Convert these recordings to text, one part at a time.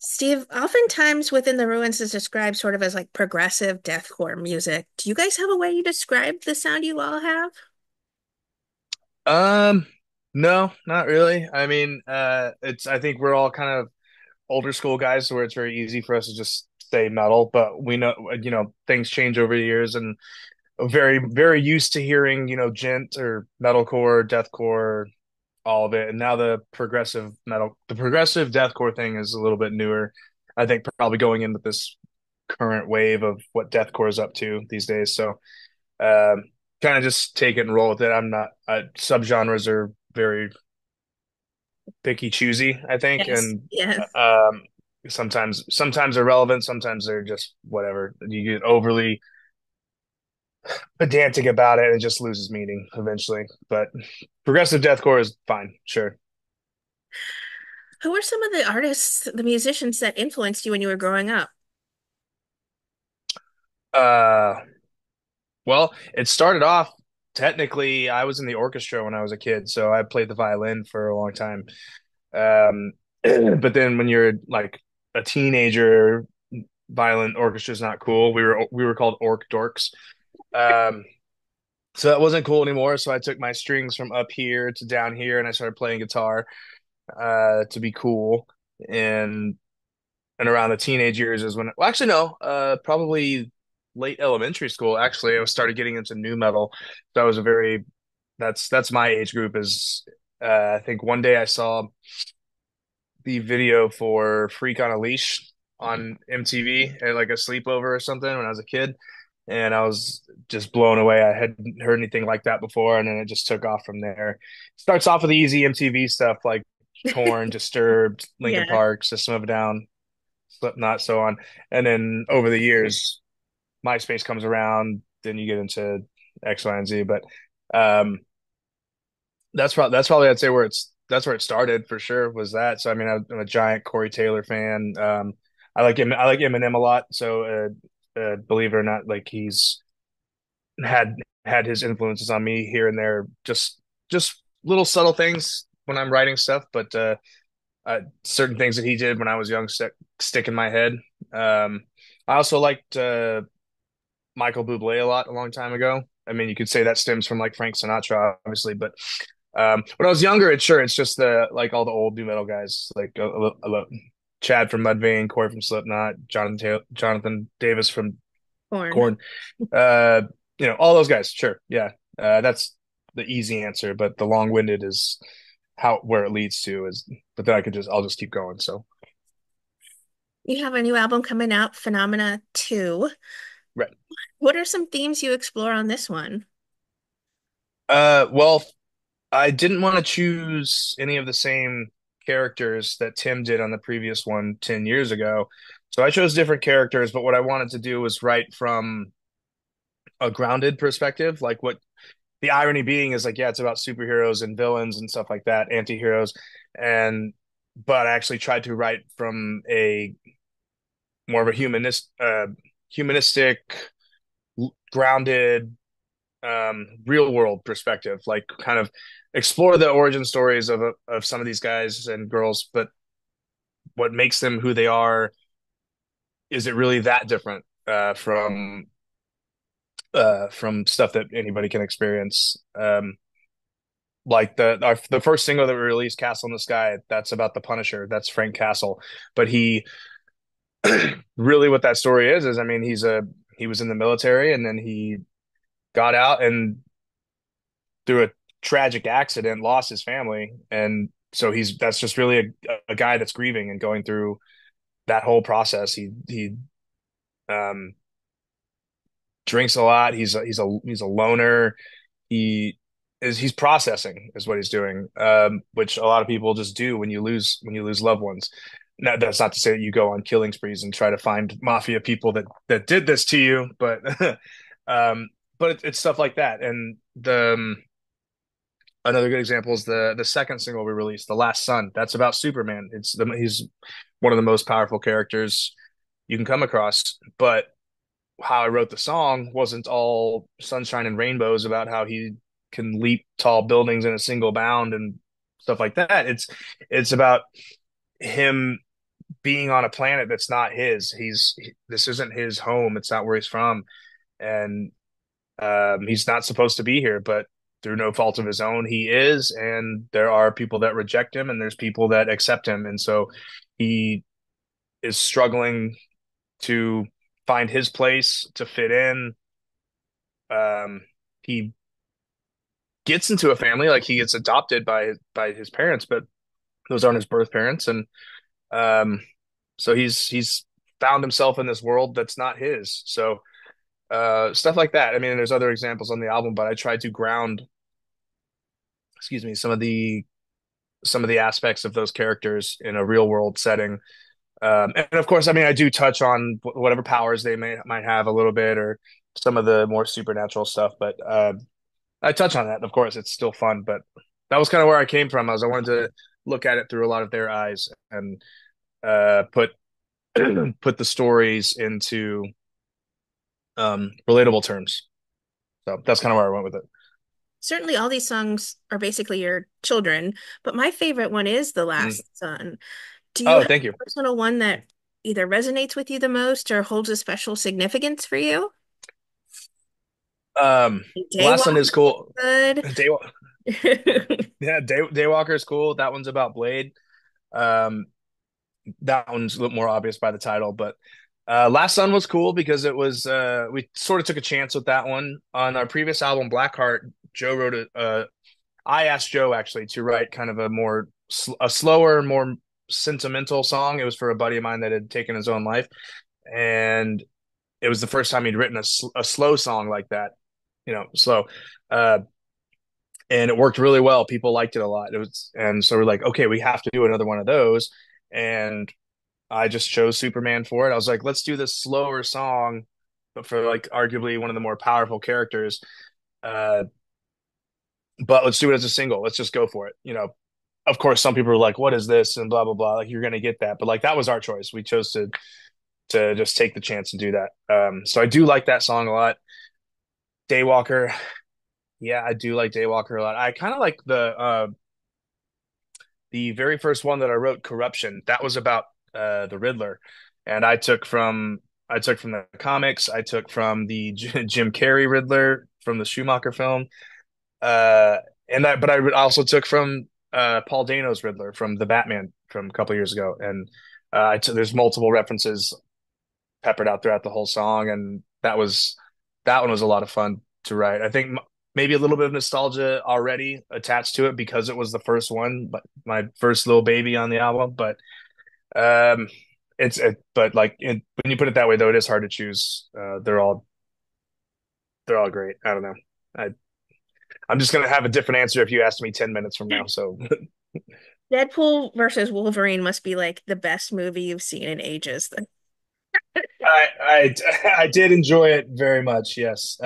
Steve, oftentimes within the ruins is described sort of as like progressive deathcore music. Do you guys have a way you describe the sound you all have? Um, no, not really. I mean, I think we're all kind of older school guys, where it's very easy for us to just say metal, but we know, things change over the years, and very, very used to hearing, gent or metalcore, deathcore, all of it. And now the progressive deathcore thing is a little bit newer. I think probably going in with this current wave of what deathcore is up to these days. So, um, kind of just take it and roll with it. I'm not subgenres are very picky choosy, I think, Yes. and Yes. sometimes they're relevant, sometimes they're just whatever. You get overly pedantic about it and it just loses meaning eventually. But progressive deathcore is fine, sure. Who were some of the artists, the musicians that influenced you when you were growing up? Uh, well, it started off technically. I was in the orchestra when I was a kid, so I played the violin for a long time. Um, but then when you're like a teenager, violin orchestra is not cool. We were called orc dorks. Um, so that wasn't cool anymore. So I took my strings from up here to down here, and I started playing guitar to be cool. And and around the teenage years is when, well, actually no, probably late elementary school. Actually, I started getting into new metal. That was a very that's my age group. Is I think one day I saw the video for Freak on a Leash on MTV at like a sleepover or something when I was a kid, and I was just blown away. I hadn't heard anything like that before, and then it just took off from there. Starts off with the easy MTV stuff like Torn, Disturbed, Linkin Yeah. Park, System of a Down, Slipknot, so on. And then over the years, MySpace comes around, then you get into X, Y, and Z. But um, that's probably I'd say that's where it started for sure was that. So I mean, I'm a giant Corey Taylor fan. I like Eminem a lot. So believe it or not, like he's had had his influences on me here and there, just little subtle things when I'm writing stuff, but certain things that he did when I was young stick in my head. Um, I also liked Michael Bublé a lot a long time ago. I mean, you could say that stems from like Frank Sinatra, obviously, but when I was younger, it's just the like all the old new metal guys, like Chad from Mudvayne, Corey from Slipknot, Jonathan Davis from Born. Korn. Uh, all those guys. Sure, yeah. That's the easy answer, but the long-winded is how where it leads to is. But then I'll just keep going. So You have a new album coming out, Phenomena 2. right. What are some themes you explore on this one? Well, I didn't want to choose any of the same characters that Tim did on the previous one 10 years ago. So I chose different characters, but what I wanted to do was write from a grounded perspective. Like what the irony being is like, yeah, it's about superheroes and villains and stuff like that, anti-heroes. And but I actually tried to write from a more of a humanistic, grounded, real world perspective, like kind of explore the origin stories of some of these guys and girls, but what makes them who they are, is it really that different from stuff that anybody can experience? Like the first single that we released, Castle in the Sky, that's about the Punisher. That's Frank Castle. But he really, what that story is I mean, he was in the military, and then he got out and through a tragic accident lost his family, and so he's that's just really a guy that's grieving and going through that whole process. He um drinks a lot. He's a loner. He's processing is what he's doing, which a lot of people just do when you lose loved ones. Now, that's not to say that you go on killing sprees and try to find mafia people that did this to you, but um, it's stuff like that. And the another good example is the second single we released, "The Last Sun." That's about Superman. He's one of the most powerful characters you can come across, but how I wrote the song wasn't all sunshine and rainbows about how he can leap tall buildings in a single bound and stuff like that. It's about him being on a planet that's not his. This isn't his home. It's not where he's from, and he's not supposed to be here. But through no fault of his own, he is. And there are people that reject him, and there's people that accept him. And so he is struggling to find his place to fit in. He gets into a family, like he gets adopted by his parents, but those aren't his birth parents, and um, so he's found himself in this world that's not his. So stuff like that. I mean, there's other examples on the album, but I tried to ground, excuse me, some of the aspects of those characters in a real world setting. And of course, I mean, I do touch on whatever powers they might have a little bit, or some of the more supernatural stuff. But I touch on that. Of course, it's still fun. But that was kind of where I came from. I wanted to look at it through a lot of their eyes and put put the stories into relatable terms. So that's kind of where I went with it. Certainly, all these songs are basically your children, but my favorite one is The Mm. Last Son. Do you Oh, have thank you. a personal one that either resonates with you the most or holds a special significance for you? Last one Daywalker is cool. is Day, good. yeah, Daywalker is cool. That one's about Blade. Um, that one's a little more obvious by the title, but Last Sun was cool because it was we sort of took a chance with that one on our previous album, Blackheart. Joe wrote I asked Joe actually to write kind of a slower, more sentimental song. It was for a buddy of mine that had taken his own life, and it was the first time he'd written a slow song like that, slow. Uh, and it worked really well. People liked it a lot. And so we're like, okay, we have to do another one of those. And I just chose Superman for it. I was like, let's do this slower song, but for like arguably one of the more powerful characters. Uh, but let's do it as a single. Let's just go for it. Of course, some people are like, what is this? And blah, blah, blah. Like, you're going to get that. But like, that was our choice. We chose to just take the chance and do that. So I do like that song a lot. Daywalker. Yeah, I do like Daywalker a lot. I kind of like the very first one that I wrote, Corruption. That was about the Riddler, and I took from the comics. I took from the Jim Carrey Riddler from the Schumacher film, uh, but I also took from Paul Dano's Riddler from the Batman from a couple years ago, and there's multiple references peppered out throughout the whole song, and that one was a lot of fun to write. I think maybe a little bit of nostalgia already attached to it because it was the first one, but my first little baby on the album. But um, but like when you put it that way, though, it is hard to choose. They're all great. I don't know. I I'm just gonna have a different answer if you ask me 10 minutes from now. So Deadpool versus Wolverine must be like the best movie you've seen in ages. I did enjoy it very much. Yes.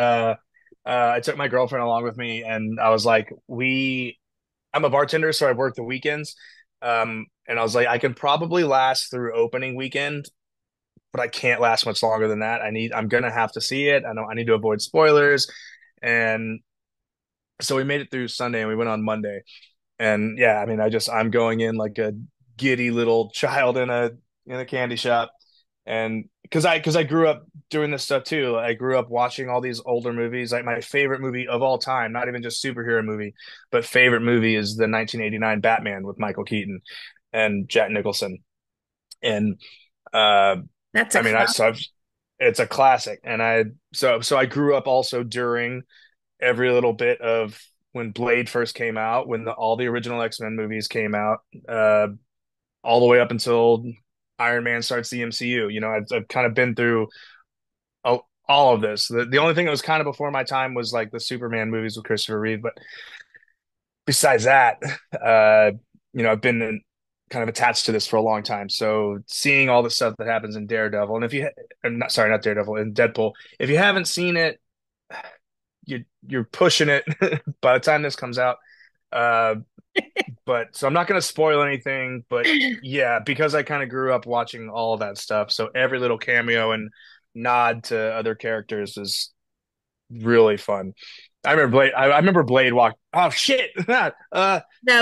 I took my girlfriend along with me, and I was like, I'm a bartender, so I work the weekends. And I was like, I can probably last through opening weekend, but I can't last much longer than that. I'm gonna have to see it. I know I need to avoid spoilers. And so we made it through Sunday and we went on Monday. And yeah, I mean, I'm going in like a giddy little child in a candy shop. And because I grew up doing this stuff too. I grew up watching all these older movies. Like my favorite movie of all time, not even just superhero movie, but favorite movie is the 1989 Batman with Michael Keaton and Jack Nicholson. And uh That's a I mean, classic. it's a classic. And so I grew up also during every little bit of when Blade first came out, when all the original X-Men movies came out, uh, all the way up until Iron Man starts the MCU. I've kind of been through all of this. The only thing that was kind of before my time was like the Superman movies with Christopher Reeve. But besides that, uh, I've been kind of attached to this for a long time. So seeing all the stuff that happens in Daredevil, and if you, not sorry, not Daredevil, in Deadpool, if you haven't seen it, you're pushing it by the time this comes out. Uh, but so I'm not going to spoil anything, but yeah, because I kind of grew up watching all that stuff, so every little cameo and nod to other characters is really fun. I remember Blade. I remember Blade walk. Oh shit! No, uh,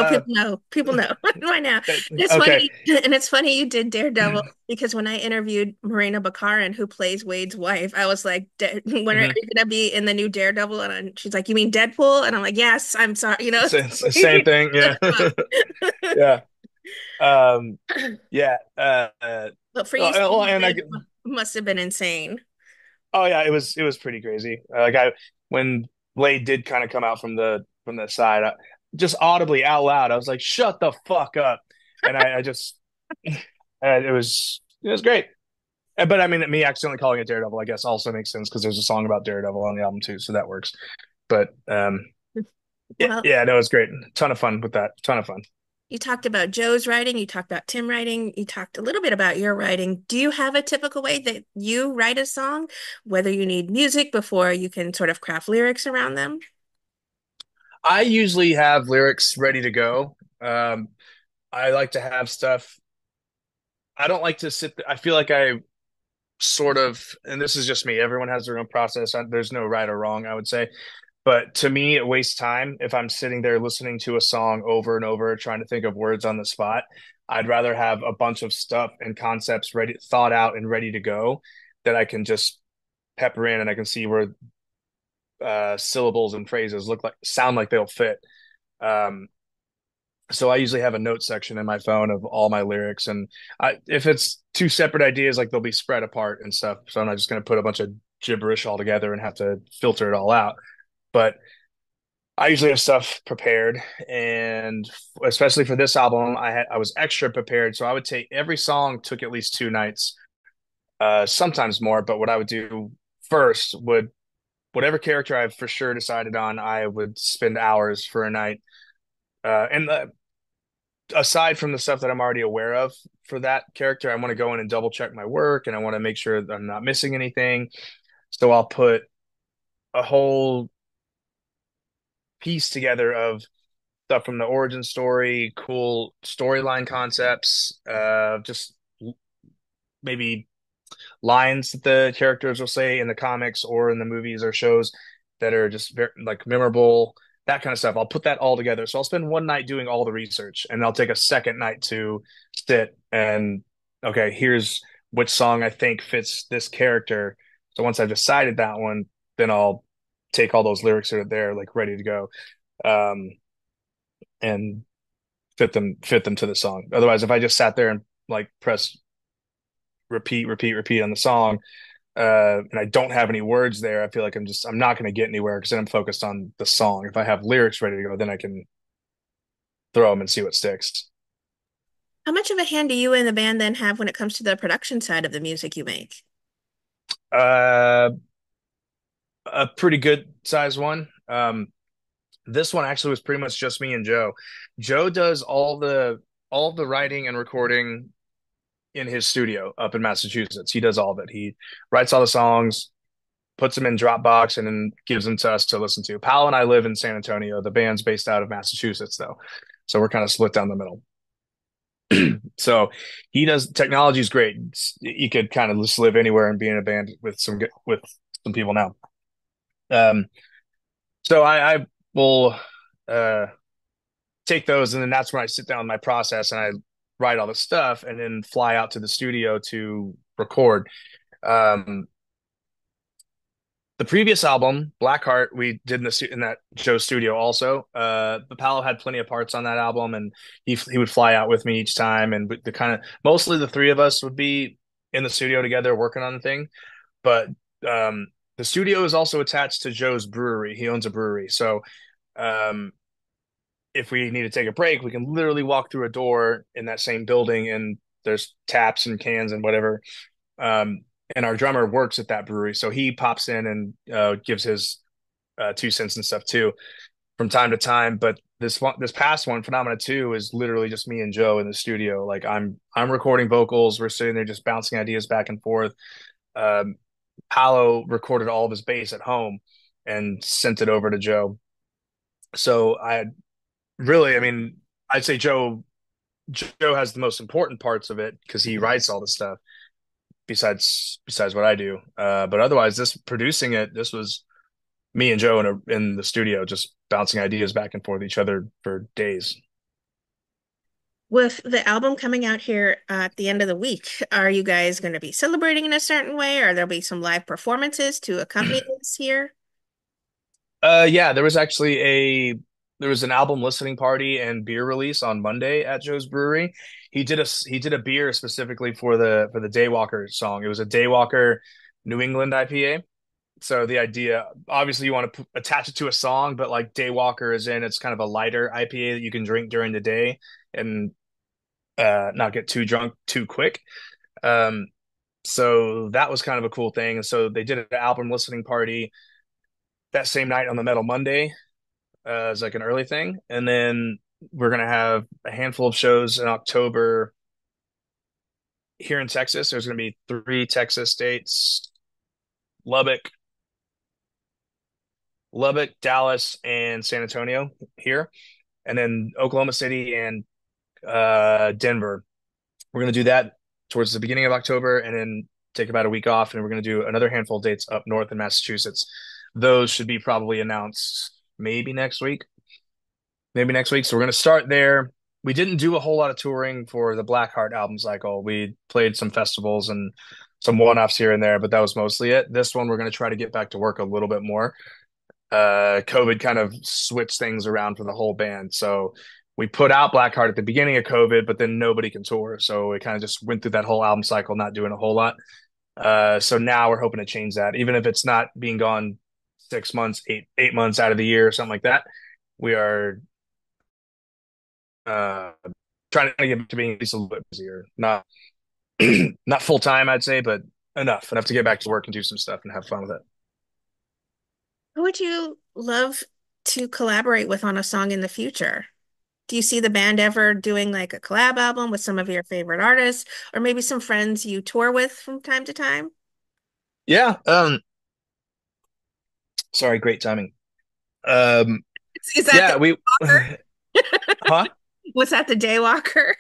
people know. People know by now. It's okay. funny, and it's funny you did Daredevil because when I interviewed Morena Baccarin, who plays Wade's wife, I was like, "When are Mhm. you gonna be in the new Daredevil?" She's like, "You mean Deadpool?" And I'm like, "Yes, I'm sorry." Same thing. Yeah. Yeah. Um, yeah. But for you Well, seeing and I Blade must have been insane. Oh yeah, it was pretty crazy. Like I when Blade did kind of come out from the side, just audibly out loud, I was like, "Shut the fuck up!" And I just it was great. But I mean, me accidentally calling it Daredevil, I guess, also makes sense because there's a song about Daredevil on the album too, so that works. But yeah, Well, yeah, no, it was great. Ton of fun with that. Ton of fun. you talked about Joe's writing, you talked about Tim writing, you talked a little bit about your writing. Do you have a typical way that you write a song, whether you need music before you can sort of craft lyrics around them? I usually have lyrics ready to go. I like to have stuff. I don't like to sit. I feel like I sort of, and this is just me, everyone has their own process. There's no right or wrong, I would say. But to me, it wastes time if I'm sitting there listening to a song over and over, trying to think of words on the spot. I'd rather have a bunch of stuff and concepts ready, thought out and ready to go that I can just pepper in and I can see where syllables and phrases sound like they'll fit. Um, so I usually have a note section in my phone of all my lyrics, and if it's two separate ideas, like they'll be spread apart and stuff. So I'm not just going to put a bunch of gibberish all together and have to filter it all out. But I usually have stuff prepared, and especially for this album, I was extra prepared. So I would take every song took at least 2 nights, sometimes more. But what I would do first would whatever character I've for sure decided on, I would spend hours for a night. And aside from the stuff that I'm already aware of for that character, I want to go in and double check my work, and I want to make sure that I'm not missing anything. So I'll put a whole piece together of stuff from the origin story, cool storyline concepts, just maybe lines that the characters will say in the comics or in the movies or shows that are just very like memorable, that kind of stuff. I'll put that all together. So I'll spend one night doing all the research and I'll take a second night to sit and okay, here's which song I think fits this character. So once I've decided that one, then I'll take all those lyrics that are there like ready to go. Um, and fit them to the song. Otherwise, if I just sat there and like press repeat on the song, and I don't have any words there, I feel like I'm not going to get anywhere because then I'm focused on the song. If I have lyrics ready to go, then I can throw them and see what sticks. How much of a hand do you and the band then have when it comes to the production side of the music you make? Uh, a pretty good size one. This one actually was pretty much just me and Joe. Joe does all the writing and recording in his studio up in Massachusetts. He does all of it. He writes all the songs, puts them in Dropbox, and then gives them to us to listen to. Pal and I live in San Antonio. The band's based out of Massachusetts, though, so we're kind of split down the middle. So he does. Technology is great. You could kind of just live anywhere and be in a band with some people now. Um, so I will uh, take those, and then that's when I sit down with my process and I write all the stuff, and then fly out to the studio to record. Um, the previous album, Blackheart, we did in that Joe studio also. The Palo had plenty of parts on that album, and he would fly out with me each time, and the kind of mostly the three of us would be in the studio together working on the thing. But the studio is also attached to Joe's brewery. He owns a brewery, so um, if we need to take a break, we can literally walk through a door in that same building, and there's taps and cans and whatever. Um, and our drummer works at that brewery, so he pops in and gives his 2 cents and stuff too from time to time. But this past one, Phenomena Two, is literally just me and Joe in the studio. Like I'm recording vocals. We're sitting there just bouncing ideas back and forth. Um, Paolo recorded all of his bass at home and sent it over to Joe. So I mean, I'd say Joe has the most important parts of it because he writes all the stuff besides what I do. But otherwise, this producing it, this was me and Joe in the studio just bouncing ideas back and forth with each other for days. With the album coming out here at the end of the week, are you guys going to be celebrating in a certain way, or there'll be some live performances to accompany this here? Yeah, there was actually there was an album listening party and beer release on Monday at Joe's Brewery. He did a beer specifically for the Daywalker song. It was a Daywalker New England IPA. So the idea, obviously, you want to attach it to a song, but like Daywalker is in, it's kind of a lighter IPA that you can drink during the day and not get too drunk too quick. Um, so that was kind of a cool thing. And so they did an album listening party that same night on the Metal Monday as like an early thing, and then we're gonna have a handful of shows in October here in Texas. There's gonna be three Texas states: Lubbock, Dallas, and San Antonio here, and then Oklahoma City and Denver. We're gonna do that towards the beginning of October, and then take about a week off, and we're gonna do another handful of dates up north in Massachusetts. Those should be probably announced maybe next week. Maybe next week. So we're going to start there. We didn't do a whole lot of touring for the Blackheart album cycle. We played some festivals and some one-offs here and there, but that was mostly it. This one, we're going to try to get back to work a little bit more. COVID kind of switched things around for the whole band. So we put out Blackheart at the beginning of COVID, but then nobody can tour. So we kind of just went through that whole album cycle, not doing a whole lot. So now we're hoping to change that, even if it's not being gone 6 months, 8 months out of the year or something like that. We are uh, trying to get to being at least a little bit busier. Not not full time, I'd say, but enough to get back to work and do some stuff and have fun with it. Who would you love to collaborate with on a song in the future? Do you see the band ever doing like a collab album with some of your favorite artists, or maybe some friends you tour with from time to time? Yeah. Sorry, great timing. Um, Is that the yeah, we, Walker? huh? Was that the Daywalker?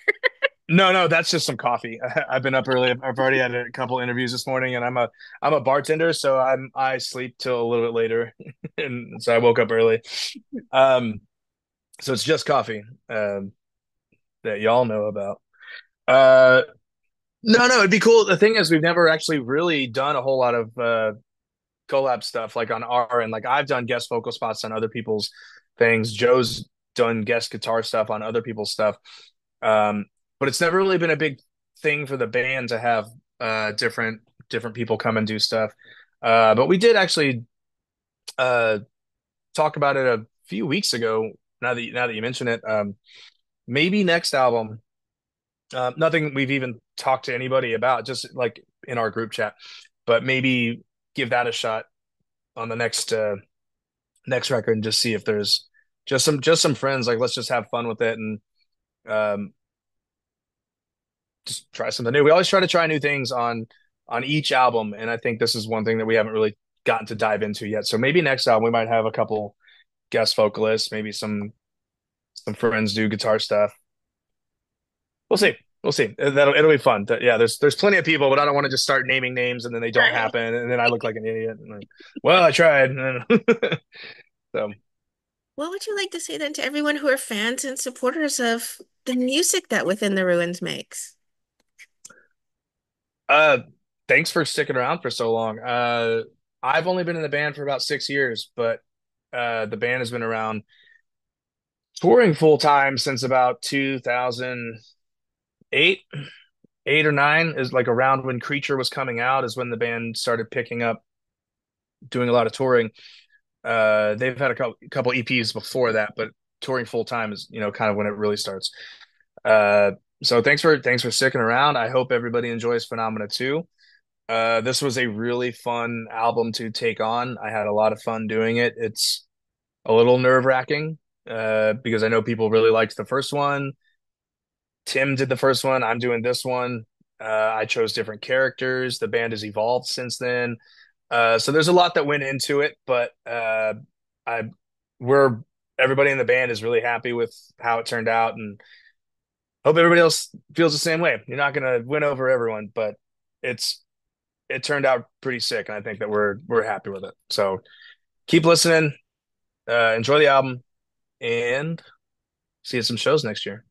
No, that's just some coffee. I've been up early. I've already had a couple interviews this morning, and I'm a bartender, so I sleep till a little bit later, and so I woke up early. Um, so it's just coffee, that y'all know about. Uh, no, it'd be cool. The thing is, we've never actually really done a whole lot of collab stuff like on our end. Like I've done guest vocal spots on other people's things. Joe's done guest guitar stuff on other people's stuff. Um, but it's never really been a big thing for the band to have different people come and do stuff. But we did actually uh talk about it a few weeks ago. Now that you mention it, maybe next album. Nothing we've even talked to anybody about, just like in our group chat. But maybe give that a shot on the next record and just see if there's just some friends. Like let's just have fun with it and um, just try something new. We always try to try new things on each album, and I think this is one thing that we haven't really gotten to dive into yet. So maybe next album we might have a couple guest vocalists, maybe some friends do guitar stuff. We'll see. We'll see. It'll be fun. Yeah, there's plenty of people, but I don't want to just start naming names and then they don't Right. happen, and then I look like an idiot. And like, well, I tried. So, What would you like to say then to everyone who are fans and supporters of the music that Within the Ruins makes? uh, thanks for sticking around for so long. I've only been in the band for about 6 years, but the band has been around touring full time since about 2008, 8 or 9 is like around when Creature was coming out is when the band started picking up doing a lot of touring. They've had a couple EPs before that, but touring full time is kind of when it really starts. Uh, so thanks for sticking around. I hope everybody enjoys Phenomena too. This was a really fun album to take on. I had a lot of fun doing it. It's a little nerve-wracking because I know people really liked the first one. Tim did the first one. I'm doing this one. I chose different characters. The band has evolved since then. So there's a lot that went into it, but I we're everybody in the band is really happy with how it turned out, and hope everybody else feels the same way. You're not gonna win over everyone, but it's it turned out pretty sick, and I think that we're happy with it. So keep listening, enjoy the album, and see you at some shows next year.